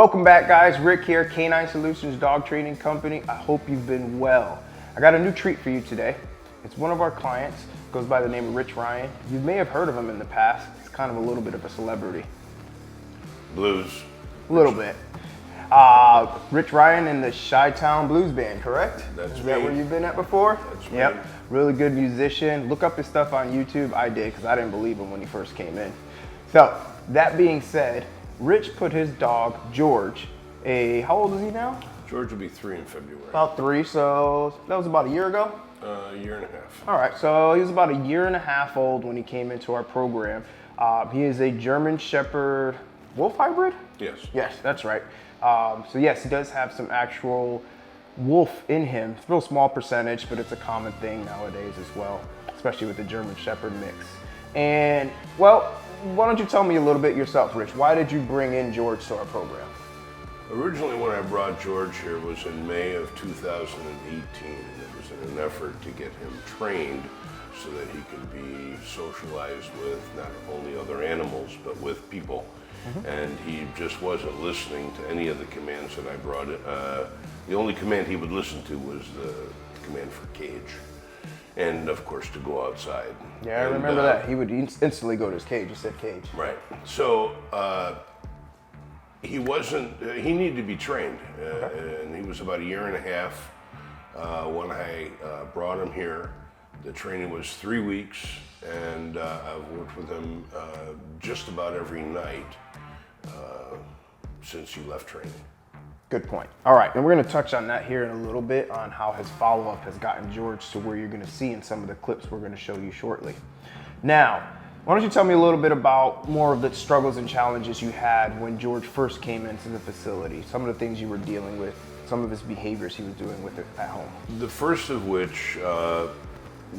Welcome back, guys. Rick here, Canine Solutions Dog Training Company. I hope you've been well. I got a new treat for you today. It's one of our clients, goes by the name of Rich Ryan. You may have heard of him in the past. He's kind of a little bit of a celebrity. Blues. A little bit. Rich Ryan in the Chi-Town Blues Band, correct? That's Is that me. where you've been at before? That's me. Yep. Really good musician. Look up his stuff on YouTube. I did, because I didn't believe him when he first came in. So, that being said, Rich put his dog, George, how old is he now? George will be 3 in February. About 3, so that was about a year ago? A year and a half. All right, so he was about a year and a half old when he came into our program. He is a German Shepherd Wolf hybrid? Yes. Yes, that's right. So yes, he does have some actual wolf in him. It's a real small percentage, but it's a common thing nowadays as well, especially with the German Shepherd mix. And, well, why don't you tell me a little bit yourself, Rich? Why did you bring in George to our program? Originally, when I brought George here was in May of 2018, and it was in an effort to get him trained so that he could be socialized with not only other animals, but with people. And he just wasn't listening to any of the commands that I brought in. The only command he would listen to was the command for cage. And of course to go outside. Yeah, I remember that. He would instantly go to his cage. He said cage. Right. So he needed to be trained. And he was about a year and a half when I brought him here. The training was 3 weeks, and I've worked with him just about every night since he left training. Good point. All right, and we're going to touch on that here in a little bit on how his follow-up has gotten George to where you're going to see in some of the clips we're going to show you shortly. Now, why don't you tell me a little bit about more of the struggles and challenges you had when George first came into the facility, some of the things you were dealing with, some of his behaviors he was doing with it at home. The first of which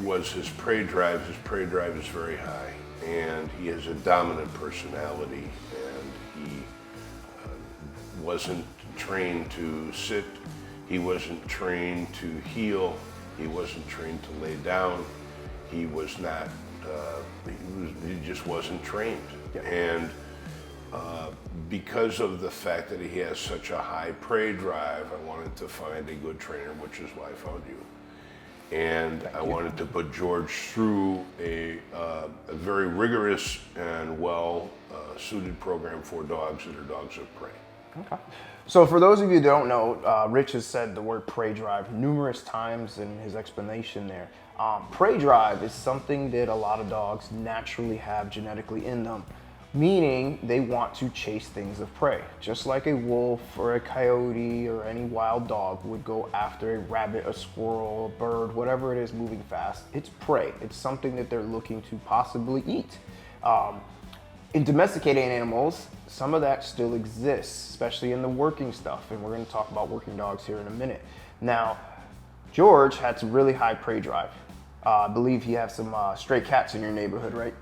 was his prey drive. His prey drive is very high, and he has a dominant personality, and he wasn't trained to sit, he wasn't trained to heel, he wasn't trained to lay down, he was not, he just wasn't trained. Yep. And because of the fact that he has such a high prey drive, I wanted to find a good trainer, which is why I found you. And I wanted to put George through a very rigorous and well suited program for dogs that are dogs of prey. Okay. So for those of you who don't know, Rich has said the word prey drive numerous times in his explanation there. Prey drive is something that a lot of dogs naturally have genetically in them, meaning they want to chase things of prey. Just like a wolf or a coyote or any wild dog would go after a rabbit, a squirrel, a bird, whatever it is moving fast. It's prey. It's something that they're looking to possibly eat. In domesticated animals, some of that still exists, especially in the working stuff, and we're going to talk about working dogs here in a minute. Now, George had some really high prey drive. I believe he has some stray cats in your neighborhood, right?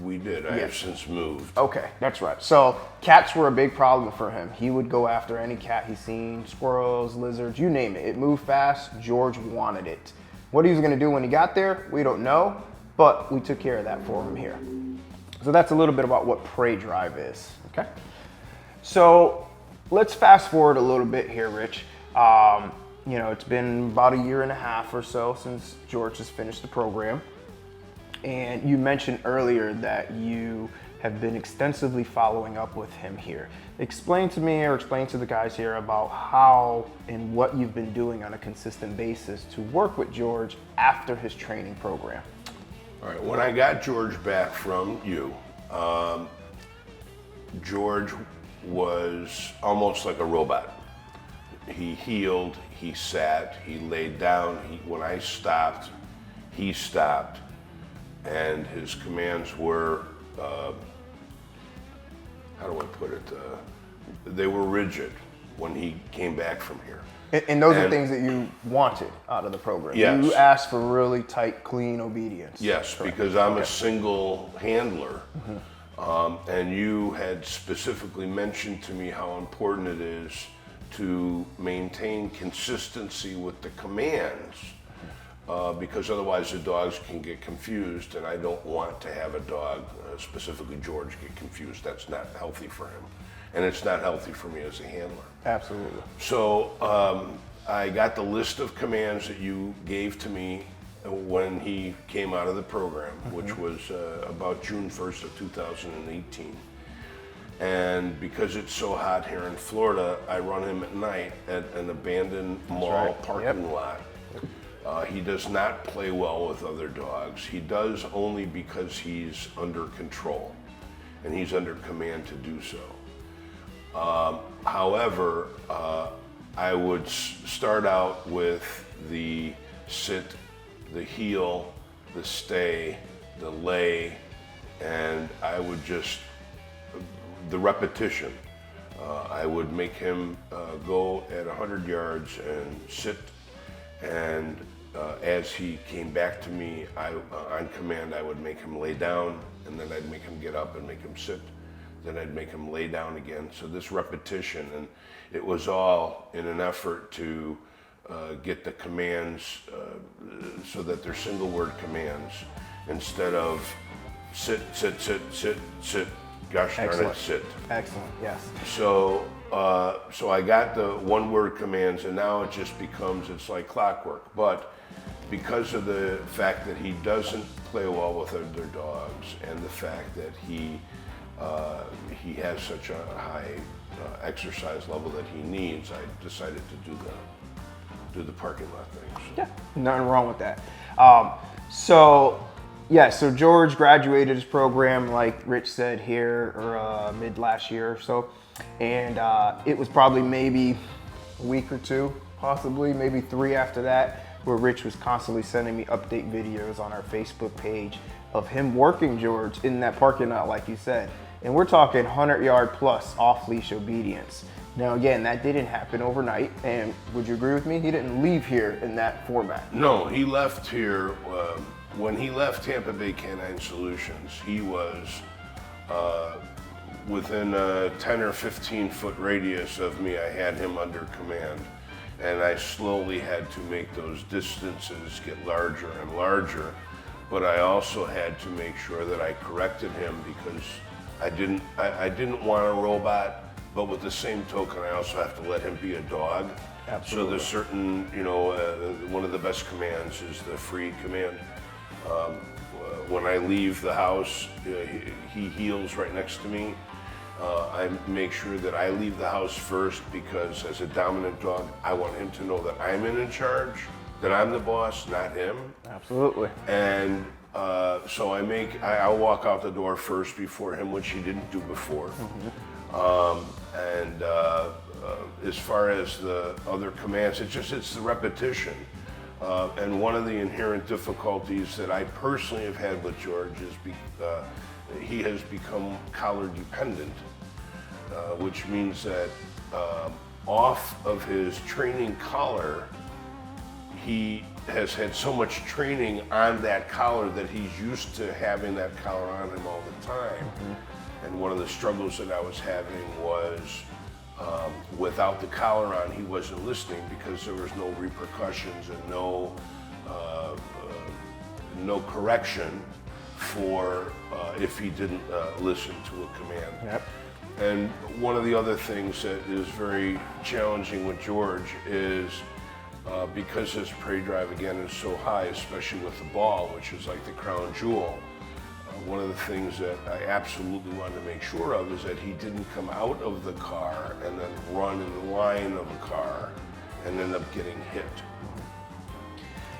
We did. I have since moved. Okay, that's right. So cats were a big problem for him. He would go after any cat he's seen, squirrels, lizards, you name it. It moved fast. George wanted it. What he was going to do when he got there, we don't know, but we took care of that for him here. So that's a little bit about what prey drive is, okay? So let's fast forward a little bit here, Rich. You know, it's been about a year and a half or so since George has finished the program. And you mentioned earlier that you have been extensively following up with him here. Explain to me or explain to the guys here about how and what you've been doing on a consistent basis to work with George after his training program. All right, when I got George back from you, George was almost like a robot. He heeled, he sat, he laid down. When I stopped, he stopped. And his commands were, how do I put it? They were rigid when he came back from here. And those are things that you wanted out of the program. Yes. You asked for really tight, clean obedience. Yes, Correct. because I'm a single handler. And you had specifically mentioned to me how important it is to maintain consistency with the commands. Because otherwise the dogs can get confused, and I don't want to have a dog, specifically George, get confused. That's not healthy for him. and it's not healthy for me as a handler. Absolutely. So I got the list of commands that you gave to me when he came out of the program, which was about June 1st of 2018. And because it's so hot here in Florida, I run him at night at an abandoned mall parking lot. He does not play well with other dogs. He does only because he's under control and he's under command to do so. However, I would start out with the sit, the heel, the stay, the lay, and I would just, the repetition. I would make him go at 100 yards and sit, and as he came back to me, on command, I would make him lay down, and then I'd make him get up and make him sit. Then I'd make him lay down again. So this repetition, and it was all in an effort to get the commands so that they're single word commands instead of sit, sit, sit, sit, sit, gosh darn it, sit. Excellent, yes. So I got the one word commands, and now it just becomes, it's like clockwork. But because of the fact that he doesn't play well with other dogs and the fact that he has such a high exercise level that he needs, I decided to do the parking lot thing. So. Yeah, nothing wrong with that. So George graduated his program, like Rich said here, or mid last year or so, and it was probably maybe a week or two, possibly maybe 3 after that, where Rich was constantly sending me update videos on our Facebook page of him working George in that parking lot, like you said. And we're talking 100-yard plus off-leash obedience. Now, again, that didn't happen overnight, and would you agree with me? He didn't leave here in that format. No, he left here, when he left Tampa Bay Canine Solutions, he was within a 10 or 15 foot radius of me. I had him under command, and I slowly had to make those distances get larger and larger, but I also had to make sure that I corrected him because I didn't want a robot, but with the same token, I also have to let him be a dog. Absolutely. So there's certain, one of the best commands is the free command. When I leave the house, he heels right next to me. I make sure that I leave the house first because as a dominant dog, I want him to know that I'm in charge, that I'm the boss, not him. Absolutely. And so I'll walk out the door first before him, which he didn't do before. As far as the other commands, it's the repetition. And one of the inherent difficulties that I personally have had with George is he has become collar dependent, which means that off of his training collar, he has had so much training on that collar that he's used to having that collar on him all the time. And one of the struggles that I was having was without the collar on, he wasn't listening because there was no repercussions and no correction for if he didn't listen to a command. Yep. And one of the other things that is very challenging with George is because his prey drive again is so high, especially with the ball, which is like the crown jewel. One of the things that I absolutely wanted to make sure of is that he didn't come out of the car and then run in the line of a car and end up getting hit.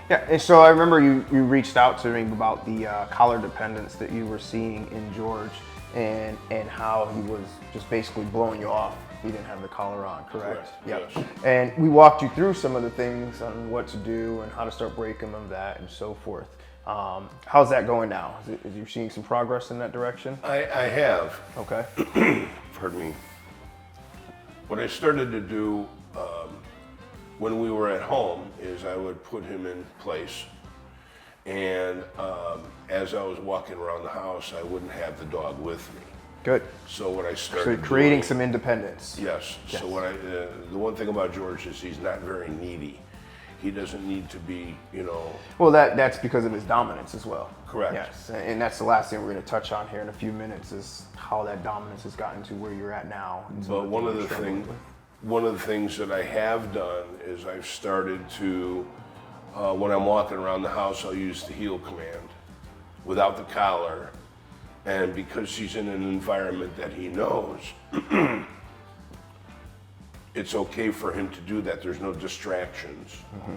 Yeah, and so I remember you reached out to me about the collar dependence that you were seeing in George and how he was just basically blowing you off. He didn't have the collar on, correct? Correct, yes. And we walked you through some of the things on what to do and how to start breaking of that and so forth. How's that going now? Is you seeing some progress in that direction? I have. Okay. Pardon me. What I started to do when we were at home is I would put him in place. And as I was walking around the house, I wouldn't have the dog with me. Good. So what I started So you're creating doing, some independence. Yes. Yes. So the one thing about George is he's not very needy. He doesn't need to be, Well, that's because of his dominance as well. Correct. Yes, and that's the last thing we're going to touch on here in a few minutes is how that dominance has gotten to where you're at now. But one of the things that I have done is I've started to, when I'm walking around the house, I'll use the heel command without the collar. And because he's in an environment that he knows, it's okay for him to do that. There's no distractions. Mm-hmm.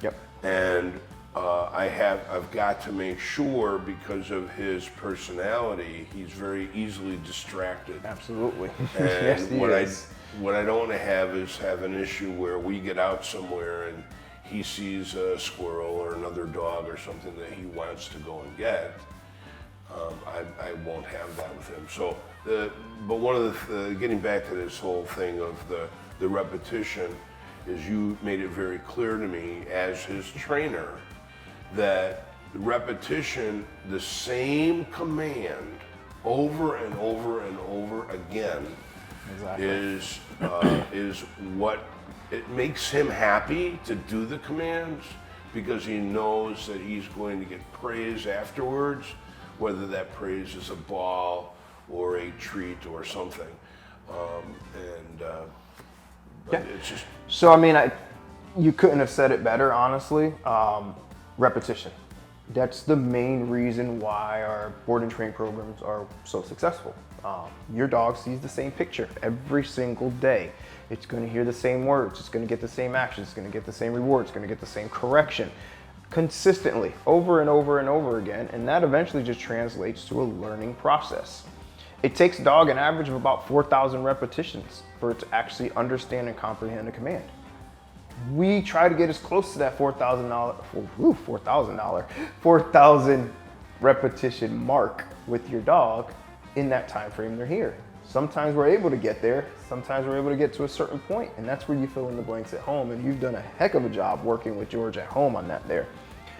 Yep. And I've got to make sure, because of his personality, he's very easily distracted. Absolutely. And Yes, he is. what I don't want to have is have an issue where we get out somewhere and he sees a squirrel or another dog or something that he wants to go and get. I won't have that with him. So, but one of the getting back to this whole thing of the repetition is you made it very clear to me as his trainer that repetition, the same command over and over and over again, Exactly. is what it makes him happy to do the commands, because he knows that he's going to get praise afterwards, whether that praise is a ball or a treat or something. But it's just. So, I mean, you couldn't have said it better, honestly. Repetition. That's the main reason why our board and train programs are so successful. Your dog sees the same picture every single day. It's going to hear the same words. It's going to get the same actions. It's going to get the same rewards. It's going to get the same correction consistently over and over and over again. And that eventually just translates to a learning process. It takes a dog an average of about 4,000 repetitions for it to actually understand and comprehend a command. We try to get as close to that 4,000 repetition mark with your dog in that time frame they're here. Sometimes we're able to get there, sometimes we're able to get to a certain point, and that's where you fill in the blanks at home, and you've done a heck of a job working with George at home on that there.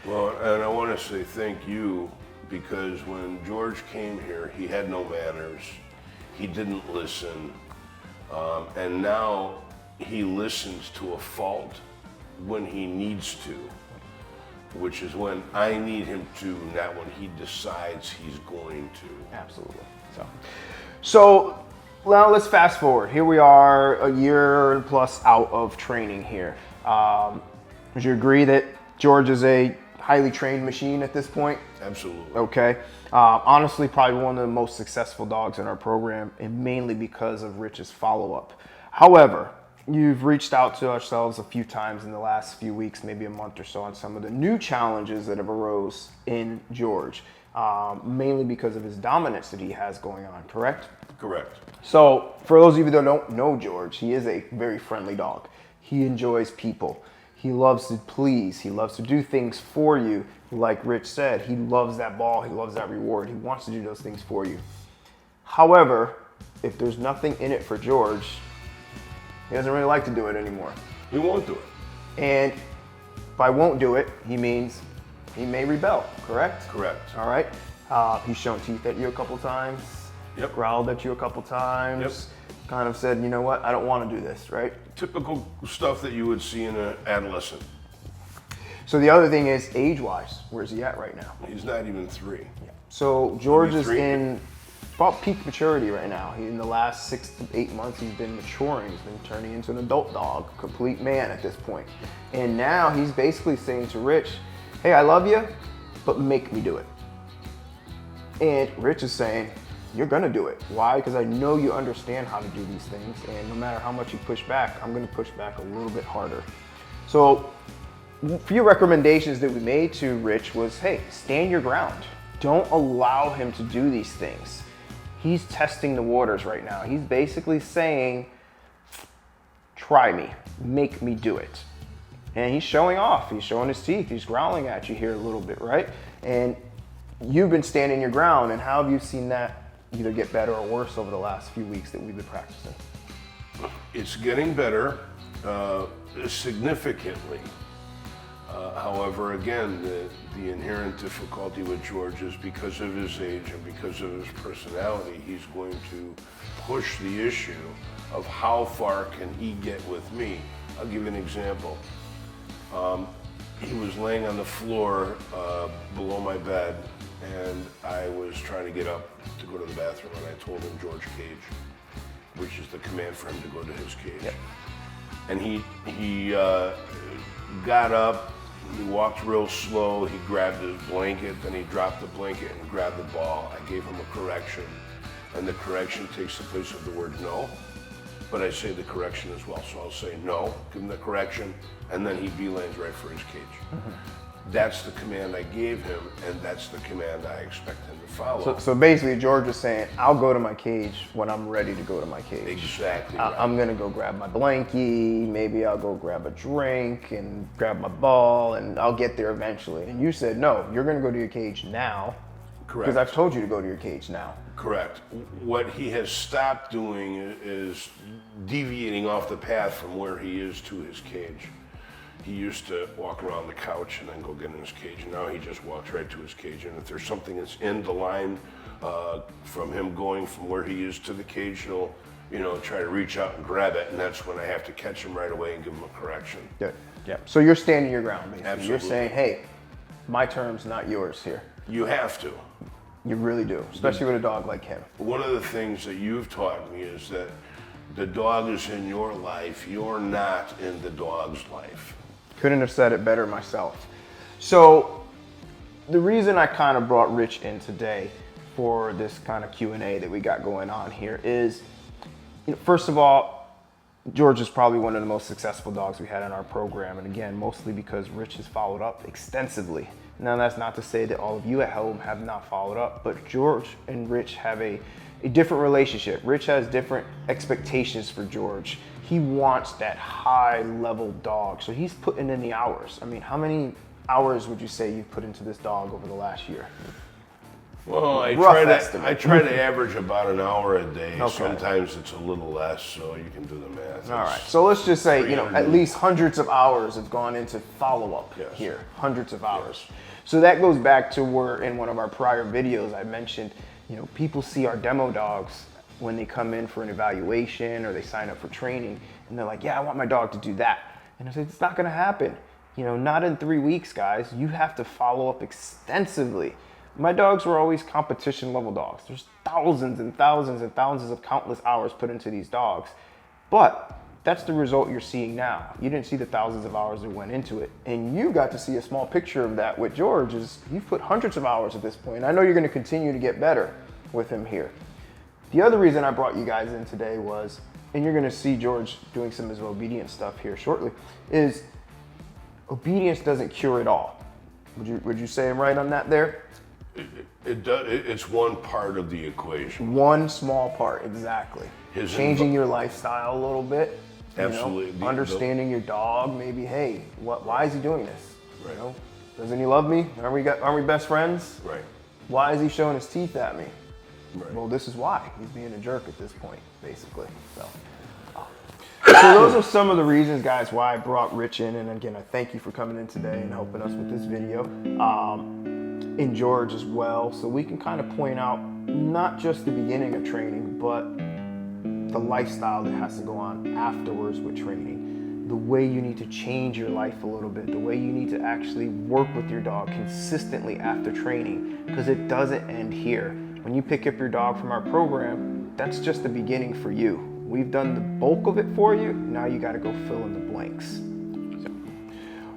Well, and I want to say thank you, because when George came here, he had no manners, he didn't listen, and now he listens to a fault when he needs to, which is when I need him to, not when he decides he's going to. Absolutely. So now let's fast forward. Here we are, a year plus out of training here. Would you agree that George is a highly trained machine at this point? Absolutely. Okay. Honestly, probably one of the most successful dogs in our program, and mainly because of Rich's follow-up. However, you've reached out to ourselves a few times in the last few weeks, maybe a month or so, on some of the new challenges that have arose in George, mainly because of his dominance that he has going on, correct? Correct. So for those of you that don't know George, he is a very friendly dog. He enjoys people. He loves to please. He loves to do things for you. Like Rich said, he loves that ball. He loves that reward. He wants to do those things for you. However, if there's nothing in it for George, he doesn't really like to do it anymore. He won't do it. And by won't do it, he means he may rebel, correct? Correct. All right. He's shown teeth at you a couple times. Yep. Growled at you a couple times. Yep. Kind of said, you know what, I don't want to do this, right? Typical stuff that you would see in an adolescent. So the other thing is age-wise, where's he at right now? He's not even 3. So George is 3. in about peak maturity right now. In the last 6 to 8 months, he's been maturing. He's been turning into an adult dog, complete man at this point. And now he's basically saying to Rich, hey, I love you, but make me do it. And Rich is saying, you're gonna do it. Why? Because I know you understand how to do these things, and no matter how much you push back, I'm gonna push back a little bit harder. So a few recommendations that we made to Rich was, hey, stand your ground. Don't allow him to do these things. He's testing the waters right now. He's basically saying, try me, make me do it. And he's showing off, he's showing his teeth, he's growling at you here a little bit, right? And you've been standing your ground, and how have you seen that either get better or worse over the last few weeks that we've been practicing? It's getting better significantly. However, again, the inherent difficulty with George is because of his age and because of his personality, he's going to push the issue of how far can he get with me. I'll give you an example. He was laying on the floor below my bed, and I was trying to get up to go to the bathroom, and I told him George Cage, which is the command for him to go to his cage. Yep. And he got up, he walked real slow, he grabbed his blanket, then he dropped the blanket and grabbed the ball. I gave him a correction, and the correction takes the place of the word no, but I say the correction as well. So I'll say no, give him the correction, and then he beelines right for his cage. That's the command I gave him, and that's the command I expect him to follow. So basically, George was saying, I'll go to my cage when I'm ready to go to my cage. Exactly right. I'm going to go grab my blankie, maybe I'll go grab a drink and grab my ball, and I'll get there eventually. And you said, no, you're going to go to your cage now. Correct. Because I've told you to go to your cage now. Correct. What he has stopped doing is deviating off the path from where he is to his cage. He used to walk around the couch and then go get in his cage, and now he just walks right to his cage. And if there's something that's in the line from him going from where he is to the cage, he'll, try to reach out and grab it, and that's when I have to catch him right away and give him a correction. Good. Yeah. So you're standing your ground, basically. Absolutely. You're saying, hey, my terms, not yours here. You have to. You really do, especially with a dog like him. One of the things that you've taught me is that the dog is in your life, you're not in the dog's life. Couldn't have said it better myself. So the reason I kind of brought Rich in today for this kind of Q&A that we got going on here is, first of all, George is probably one of the most successful dogs we had in our program. And again, mostly because Rich has followed up extensively. Now, that's not to say that all of you at home have not followed up, but George and Rich have a different relationship. Rich has different expectations for George. He wants that high level dog. So he's putting in the hours. I mean, how many hours would you say you've put into this dog over the last year? Well, I Rough try to average about an hour a day. Okay. Sometimes it's a little less, so you can do the math. All right. So let's just say, at least hundreds of hours have gone into follow-up here. Hundreds of hours. Yes. So that goes back to where in one of our prior videos I mentioned, people see our demo dogs when they come in for an evaluation or they sign up for training, and they're like, yeah, I want my dog to do that. And I said, it's not going to happen. Not in 3 weeks, guys. You have to follow up extensively. My dogs were always competition level dogs. There's thousands and thousands and thousands of countless hours put into these dogs. But that's the result you're seeing now. You didn't see the thousands of hours that went into it. And you got to see a small picture of that with George. You've put hundreds of hours at this point. I know you're going to continue to get better with him here. The other reason I brought you guys in today was, and you're going to see George doing some of his obedience stuff here shortly, is obedience doesn't cure it all. Would you say I'm right on that there? It does. It's one part of the equation. One small part, exactly. Changing your lifestyle a little bit. Absolutely. Understanding your dog. Maybe, hey, why is he doing this? Right. Doesn't he love me? Aren't we best friends? Right. Why is he showing his teeth at me? Right. Well, this is why. He's being a jerk at this point, basically. So those are some of the reasons, guys, why I brought Rich in. And again, I thank you for coming in today and helping us with this video. And George as well, so we can kind of point out not just the beginning of training, but the lifestyle that has to go on afterwards with training, the way you need to change your life a little bit, the way you need to actually work with your dog consistently after training, because it doesn't end here. When you pick up your dog from our program, that's just the beginning for you. We've done the bulk of it for you. Now you got to go fill in the blanks.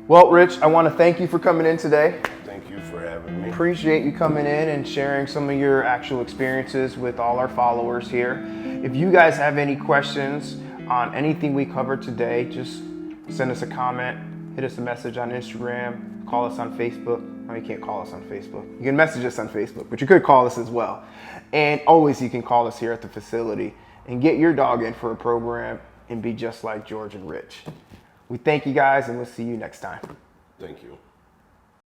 Well, Rich, I want to thank you for coming in today. Thank you for having me. Appreciate you coming in and sharing some of your actual experiences with all our followers here. If you guys have any questions on anything we covered today, just send us a comment, hit us a message on Instagram, call us on Facebook. No, you can't call us on Facebook. You can message us on Facebook, but you could call us as well. And always you can call us here at the facility and get your dog in for a program and be just like George and Rich. We thank you guys, and we'll see you next time. Thank you.